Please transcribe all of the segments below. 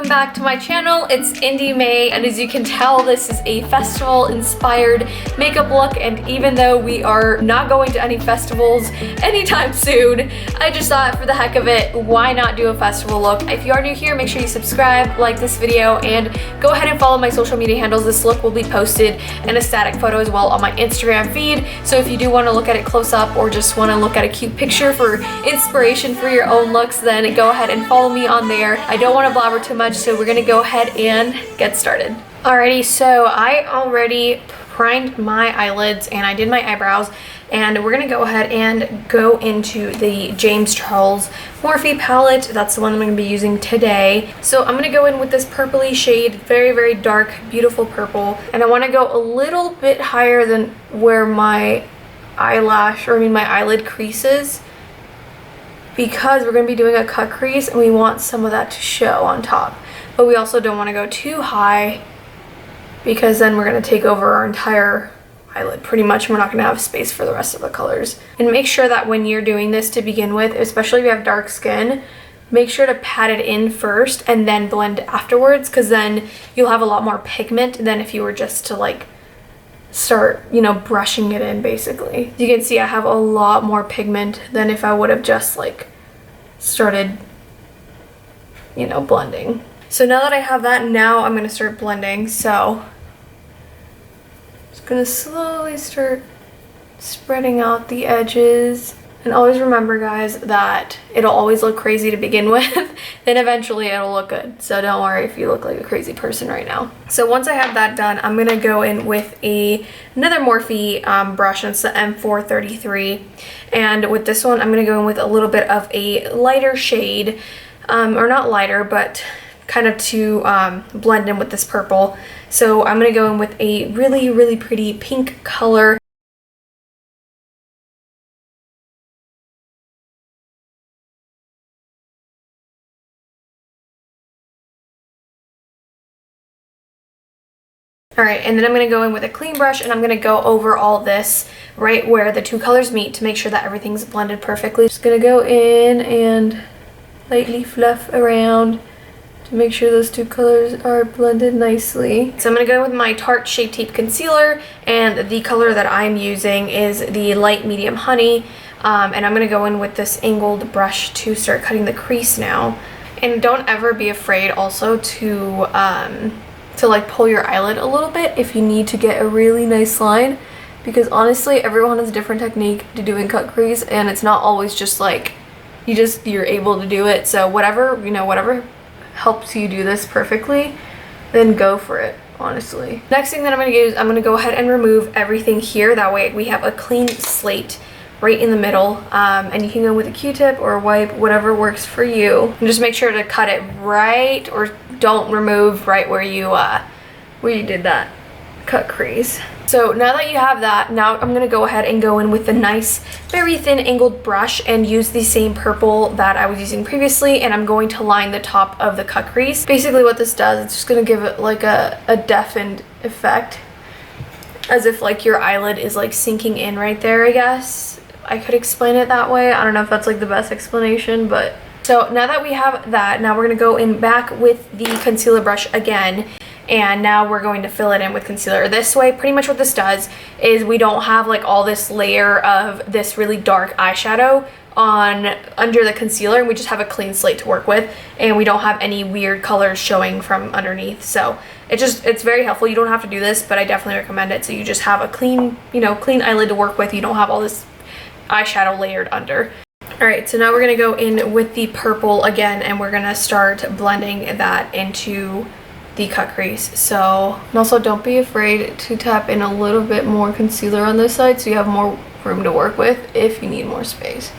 back to my channel. It's Indie May, and as you can tell, this is a festival inspired makeup look, and even though we are not going to any festivals anytime soon, I just thought for the heck of it, why not do a festival look? If you are new here, make sure you subscribe, like this video, and go ahead and follow my social media handles. This look will be posted in a static photo as well on my Instagram feed, so if you do want to look at it close up or just want to look at a cute picture for inspiration for your own looks, then go ahead and follow me on there. I don't want to blabber too much, so we're gonna go ahead and get started. Alrighty, so I already primed my eyelids and I did my eyebrows, and we're gonna go ahead and go into the James Charles Morphe palette. That's the one I'm gonna be using today. So I'm gonna go in with this purpley shade, very, very dark, beautiful purple, and I want to go a little bit higher than where my my eyelid creases, because we're going to be doing a cut crease and we want some of that to show on top. But we also don't want to go too high, because then we're going to take over our entire eyelid pretty much. We're not going to have space for the rest of the colors. And make sure that when you're doing this to begin with, especially if you have dark skin, make sure to pat it in first and then blend afterwards, because then you'll have a lot more pigment than if you were just to like start, you know, brushing it in. Basically, you can see I have a lot more pigment than if I would have just like started, you know, blending. So now that I have that, now I'm gonna start blending. So just gonna slowly start spreading out the edges. And always remember, guys, that it'll always look crazy to begin with, then eventually it'll look good. So don't worry if you look like a crazy person right now. So once I have that done, I'm gonna go in with another Morphe brush, and it's the M433. And with this one, I'm gonna go in with a little bit of a lighter shade, or not lighter, but kind of to blend in with this purple. So I'm gonna go in with a really, really pretty pink color. Alright, and then I'm going to go in with a clean brush, and I'm going to go over all this right where the two colors meet to make sure that everything's blended perfectly. Just going to go in and lightly fluff around to make sure those two colors are blended nicely. So I'm going to go in with my Tarte Shape Tape Concealer, and the color that I'm using is the Light Medium Honey, and I'm going to go in with this angled brush to start cutting the crease now. And don't ever be afraid also to like pull your eyelid a little bit if you need to get a really nice line, because honestly everyone has a different technique to doing cut crease, and it's not always just like you're able to do it. So whatever, you know, whatever helps you do this perfectly, then go for it, honestly. Next thing that I'm going to do is I'm going to go ahead and remove everything here, that way we have a clean slate right in the middle, and you can go with a Q-tip or a wipe, whatever works for you, and just make sure to cut it right, or don't remove right where you did that cut crease. So now that you have that, now I'm going to go ahead and go in with the nice very thin angled brush and use the same purple that I was using previously, and I'm going to line the top of the cut crease. Basically what this does, it's just going to give it like a defined effect, as if like your eyelid is like sinking in right there, I guess. I could explain it that way. I don't know if that's like the best explanation, but so now that we have that, now we're going to go in back with the concealer brush again, and now we're going to fill it in with concealer. This way, pretty much what this does is we don't have like all this layer of this really dark eyeshadow under the concealer, and we just have a clean slate to work with, and we don't have any weird colors showing from underneath. So it's very helpful. You don't have to do this, but I definitely recommend it, so you just have a clean, you know, clean eyelid to work with. You don't have all this eyeshadow layered under. Alright, so now we're going to go in with the purple again, and we're going to start blending that into the cut crease. So, and also don't be afraid to tap in a little bit more concealer on this side so you have more room to work with if you need more space.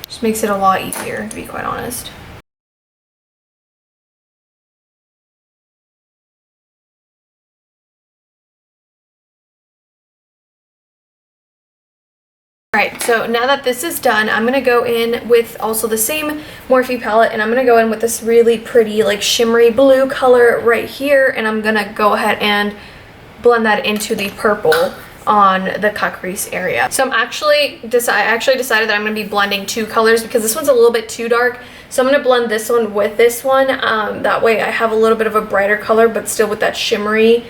Just makes it a lot easier, to be quite honest. Alright, so now that this is done, I'm going to go in with also the same Morphe palette, and I'm going to go in with this really pretty like shimmery blue color right here, and I'm going to go ahead and blend that into the purple on the cut crease area. So I actually decided that I'm going to be blending 2 colors because this one's a little bit too dark. So I'm going to blend this one with this one. That way I have a little bit of a brighter color, but still with that shimmery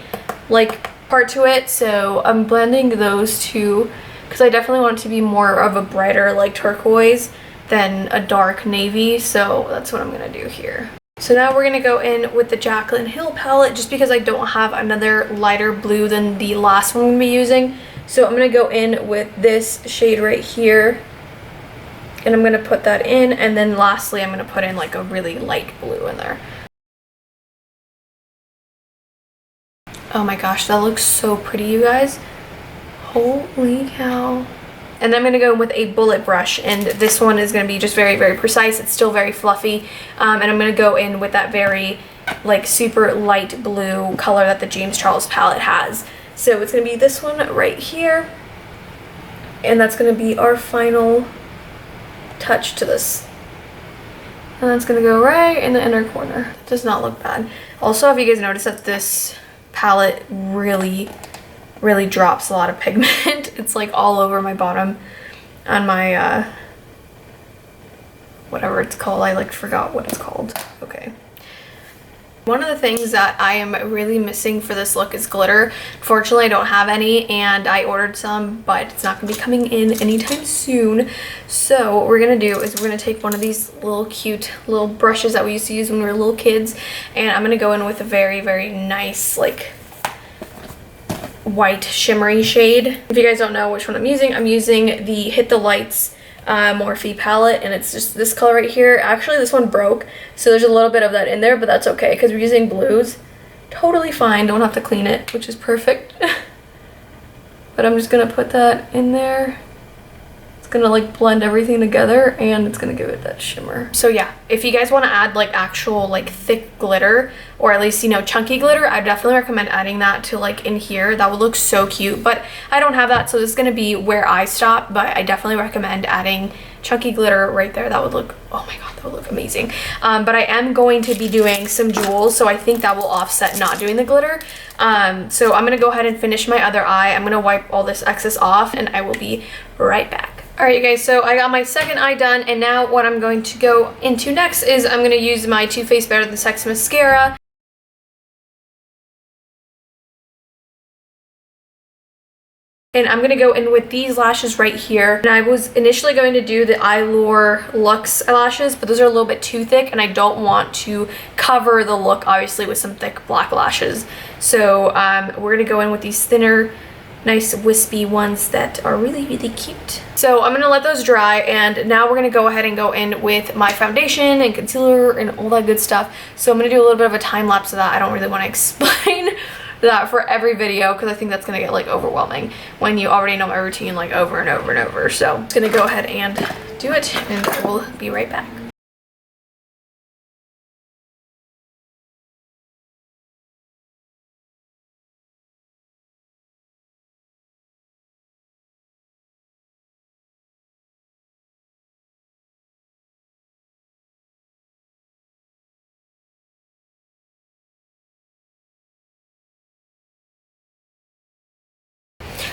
like part to it. So I'm blending those 2 because I definitely want it to be more of a brighter like turquoise than a dark navy. So that's what I'm going to do here. So now we're going to go in with the Jaclyn Hill palette just because I don't have another lighter blue than the last one I'm going to be using. So I'm going to go in with this shade right here. And I'm going to put that in. And then lastly, I'm going to put in like a really light blue in there. Oh my gosh, that looks so pretty, you guys. Holy cow. And then I'm going to go with a bullet brush, and this one is going to be just very, very precise. It's still very fluffy, and I'm going to go in with that very, like, super light blue color that the James Charles palette has. So it's going to be this one right here, and that's going to be our final touch to this. And that's going to go right in the inner corner. Does not look bad. Also, if you guys notice that this palette really drops a lot of pigment. It's like all over my bottom on my whatever it's called. I like forgot what it's called. Okay. One of the things that I am really missing for this look is glitter. Fortunately, I don't have any, and I ordered some, but it's not going to be coming in anytime soon. So what we're going to do is we're going to take one of these little cute little brushes that we used to use when we were little kids, and I'm going to go in with a very, very nice like white shimmery shade. If you guys don't know which one I'm using the Hit the Lights Morphe palette, and it's just this color right here. Actually, this one broke, so there's a little bit of that in there, but that's okay because we're using blues. Totally fine, don't have to clean it, which is perfect. But I'm just gonna put that in there. It's gonna like blend everything together, and it's gonna give it that shimmer. So yeah, if you guys want to add like actual like thick glitter, or at least, you know, chunky glitter, I definitely recommend adding that to like in here. That would look so cute, but I don't have that, so this is gonna be where I stop. But I definitely recommend adding chunky glitter right there. That would look, oh my god, that would look amazing. But I am going to be doing some jewels, so I think that will offset not doing the glitter. So I'm gonna go ahead and finish my other eye. I'm gonna wipe all this excess off, and I will be right back. Alright, you guys, so I got my second eye done, and now what I'm going to go into next is I'm going to use my Too Faced Better Than Sex mascara. And I'm going to go in with these lashes right here. And I was initially going to do the Eylure Luxe lashes, but those are a little bit too thick, and I don't want to cover the look, obviously, with some thick black lashes. So we're going to go in with these thinner, nice wispy ones that are really, really cute. So I'm gonna let those dry, and now we're gonna go ahead and go in with my foundation and concealer and all that good stuff. So I'm gonna do a little bit of a time lapse of that. I don't really want to explain that for every video because I think that's gonna get like overwhelming when you already know my routine like over and over and over. So I'm just gonna go ahead and do it, and we'll be right back.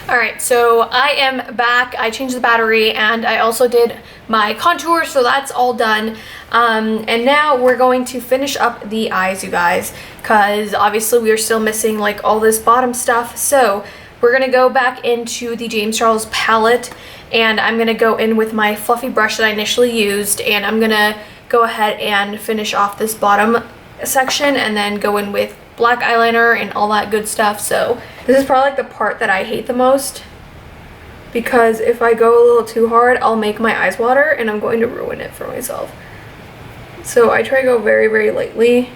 Alright, so I am back. I changed the battery, and I also did my contour, so that's all done. And now we're going to finish up the eyes, you guys, because obviously we are still missing like all this bottom stuff. So we're going to go back into the James Charles palette, and I'm going to go in with my fluffy brush that I initially used, and I'm going to go ahead and finish off this bottom section and then go in with black eyeliner and all that good stuff. So this is probably like the part that I hate the most, because if I go a little too hard, I'll make my eyes water and I'm going to ruin it for myself. So I try to go very, very lightly.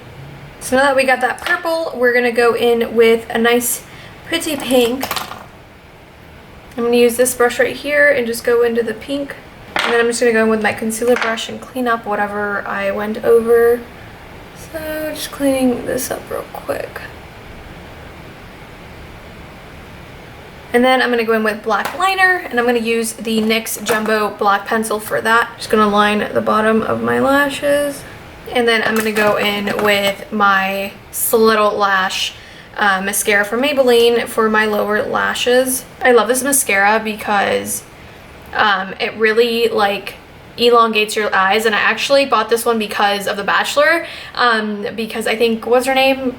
So now that we got that purple, we're gonna go in with a nice pretty pink. I'm gonna use this brush right here and just go into the pink. And then I'm just gonna go in with my concealer brush and clean up whatever I went over. So just cleaning this up real quick. And then I'm going to go in with black liner, and I'm going to use the NYX Jumbo Black Pencil for that. Just going to line the bottom of my lashes. And then I'm going to go in with my Stiletto Lash mascara from Maybelline for my lower lashes. I love this mascara because it really like elongates your eyes, and I actually bought this one because of The Bachelor, because I think, what's her name,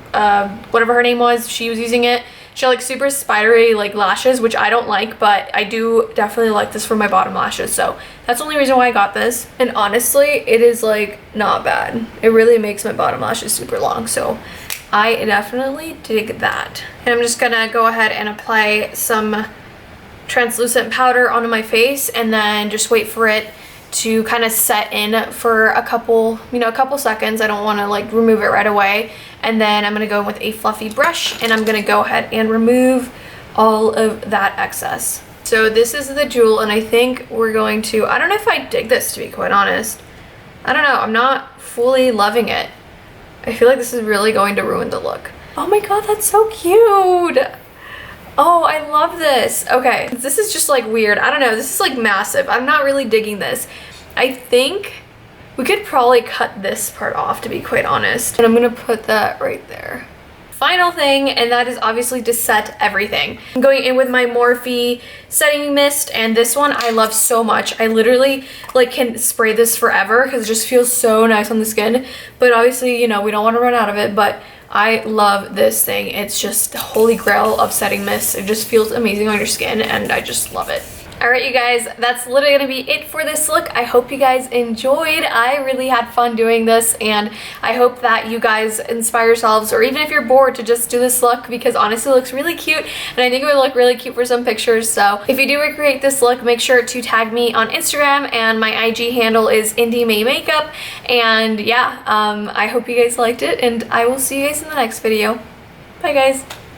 whatever her name was, she was using it. She had like super spidery like lashes, which I don't like, but I do definitely like this for my bottom lashes, so that's the only reason why I got this. And honestly, it is like not bad. It really makes my bottom lashes super long, so I definitely dig that. And I'm just gonna go ahead and apply some translucent powder onto my face, and then just wait for it to kind of set in for a couple seconds. I don't want to like remove it right away. And then I'm going to go in with a fluffy brush, and I'm going to go ahead and remove all of that excess. So this is the jewel, and I think we're going to, I don't know if I dig this, to be quite honest. I don't know, I'm not fully loving it. I feel like this is really going to ruin the look. Oh my god, that's so cute. Oh, I love this. Okay, this is just like weird. I don't know, this is like massive. I'm not really digging this. I think we could probably cut this part off, to be quite honest. And I'm gonna put that right there. Final thing, and that is obviously to set everything. I'm going in with my Morphe setting mist, and this one I love so much. I literally like can spray this forever because it just feels so nice on the skin. But obviously, you know, we don't want to run out of it, but I love this thing. It's just the holy grail of setting mist. It just feels amazing on your skin, and I just love it. Alright, you guys, that's literally gonna be it for this look. I hope you guys enjoyed. I really had fun doing this, and I hope that you guys inspire yourselves, or even if you're bored, to just do this look, because honestly it looks really cute, and I think it would look really cute for some pictures. So if you do recreate this look, make sure to tag me on Instagram, and my IG handle is Indie May Makeup. And yeah, I hope you guys liked it, and I will see you guys in the next video. Bye guys.